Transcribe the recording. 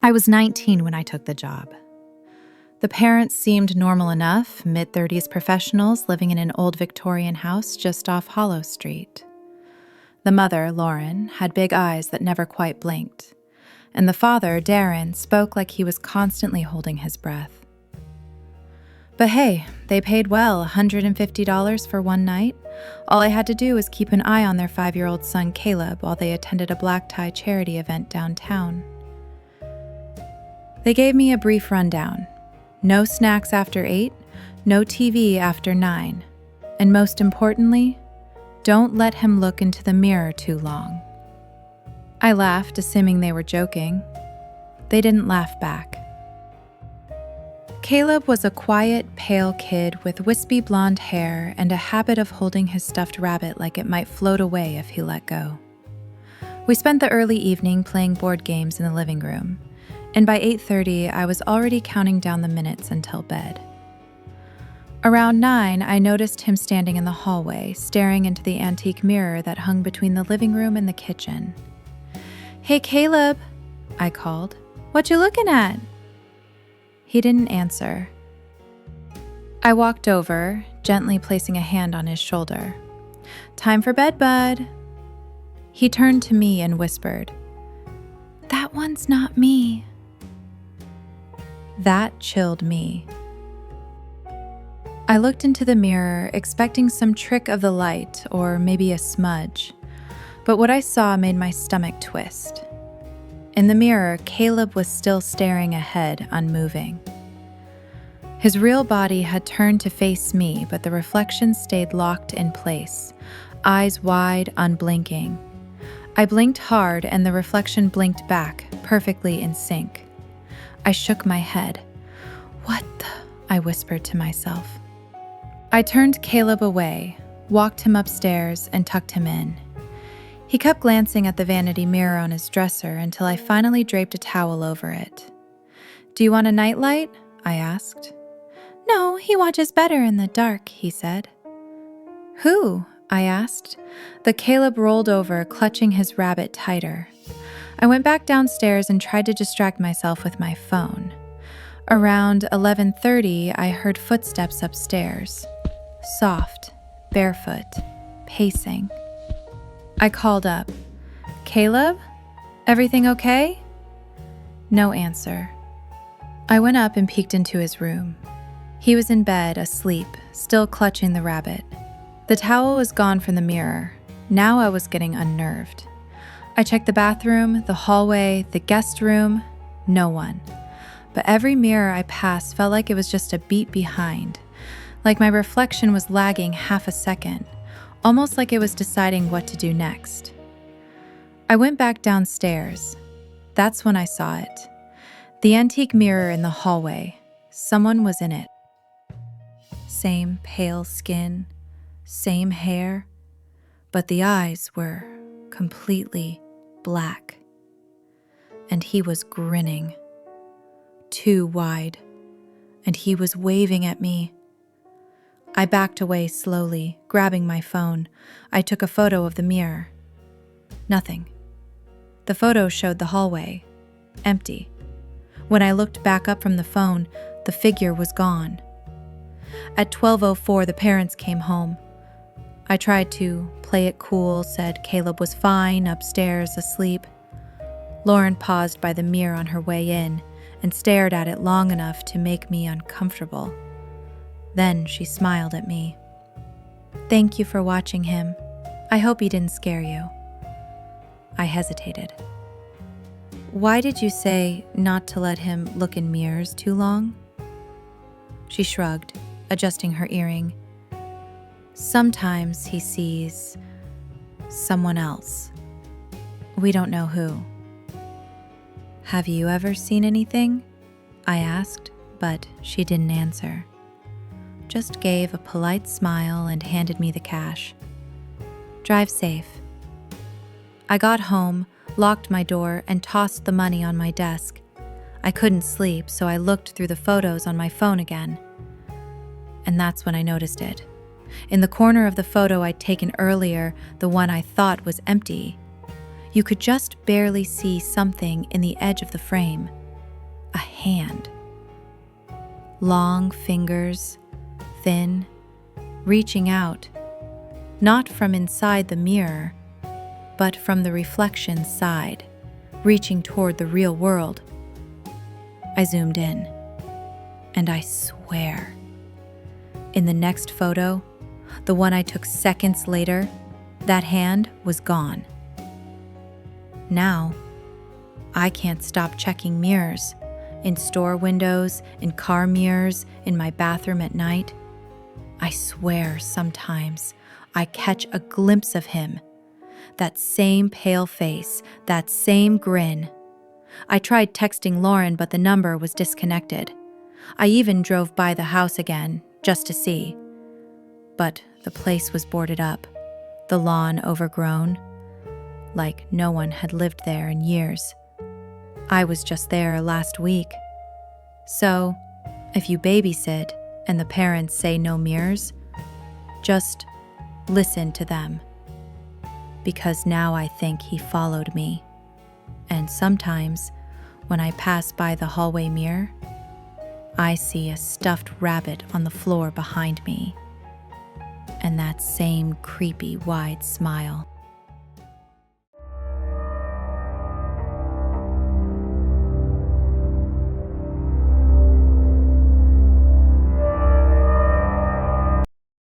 I was 19 when I took the job. The parents seemed normal enough, mid-30s professionals living in an old Victorian house just off Hollow Street. The mother, Lauren, had big eyes that never quite blinked, and the father, Darren, spoke like he was constantly holding his breath. But hey, they paid well, $150 for one night. All I had to do was keep an eye on their 5-year-old son, Caleb, while they attended a black tie charity event downtown. They gave me a brief rundown. No snacks after 8, no TV after 9, and most importantly, don't let him look into the mirror too long. I laughed, assuming they were joking. They didn't laugh back. Caleb was a quiet, pale kid with wispy blonde hair and a habit of holding his stuffed rabbit like it might float away if he let go. We spent the early evening playing board games in the living room, and by 8:30, I was already counting down the minutes until bed. Around 9, I noticed him standing in the hallway, staring into the antique mirror that hung between the living room and the kitchen. "Hey, Caleb," I called. "What you looking at?" He didn't answer. I walked over, gently placing a hand on his shoulder. "Time for bed, bud." He turned to me and whispered, "That one's not me." That chilled me. I looked into the mirror, expecting some trick of the light or maybe a smudge, but what I saw made my stomach twist. In the mirror, Caleb was still staring ahead, unmoving. His real body had turned to face me, but the reflection stayed locked in place, eyes wide, unblinking. I blinked hard, and the reflection blinked back, perfectly in sync. I shook my head. "What the?" I whispered to myself. I turned Caleb away, walked him upstairs, and tucked him in. He kept glancing at the vanity mirror on his dresser until I finally draped a towel over it. "Do you want a nightlight?" I asked. "No, he watches better in the dark," he said. "Who?" I asked. The Caleb rolled over, clutching his rabbit tighter. I went back downstairs and tried to distract myself with my phone. Around 11:30, I heard footsteps upstairs. Soft, barefoot, pacing. I called up. "Caleb? Everything okay?" No answer. I went up and peeked into his room. He was in bed, asleep, still clutching the rabbit. The towel was gone from the mirror. Now I was getting unnerved. I checked the bathroom, the hallway, the guest room. No one. But every mirror I passed felt like it was just a beat behind, like my reflection was lagging half a second, almost like it was deciding what to do next. I went back downstairs. That's when I saw it. The antique mirror in the hallway. Someone was in it. Same pale skin, same hair, but the eyes were completely black. And he was grinning. Too wide. And he was waving at me. I backed away slowly, grabbing my phone. I took a photo of the mirror. Nothing. The photo showed the hallway. Empty. When I looked back up from the phone, the figure was gone. At 12:04, the parents came home. I tried to play it cool, said Caleb was fine, upstairs, asleep. Lauren paused by the mirror on her way in and stared at it long enough to make me uncomfortable. Then she smiled at me. "Thank you for watching him. I hope he didn't scare you." I hesitated. "Why did you say not to let him look in mirrors too long?" She shrugged, adjusting her earring. "Sometimes he sees someone else. We don't know who." "Have you ever seen anything?" I asked, but she didn't answer. Just gave a polite smile and handed me the cash. "Drive safe." I got home, locked my door, and tossed the money on my desk. I couldn't sleep, so I looked through the photos on my phone again. And that's when I noticed it. In the corner of the photo I'd taken earlier, the one I thought was empty, you could just barely see something in the edge of the frame, hand. Long fingers, thin, reaching out, not from inside the mirror, but from the reflection side, reaching toward the real world. I zoomed in, and I swear, in the next photo, the one I took seconds later, that hand was gone. Now, I can't stop checking mirrors, in store windows, in car mirrors, in my bathroom at night. I swear sometimes I catch a glimpse of him, that same pale face, that same grin. I tried texting Lauren, but the number was disconnected. I even drove by the house again, just to see. But the place was boarded up, the lawn overgrown, like no one had lived there in years. I was just there last week. So, if you babysit and the parents say no mirrors, just listen to them. Because now I think he followed me. And sometimes, when I pass by the hallway mirror, I see a stuffed rabbit on the floor behind me, and that same creepy wide smile.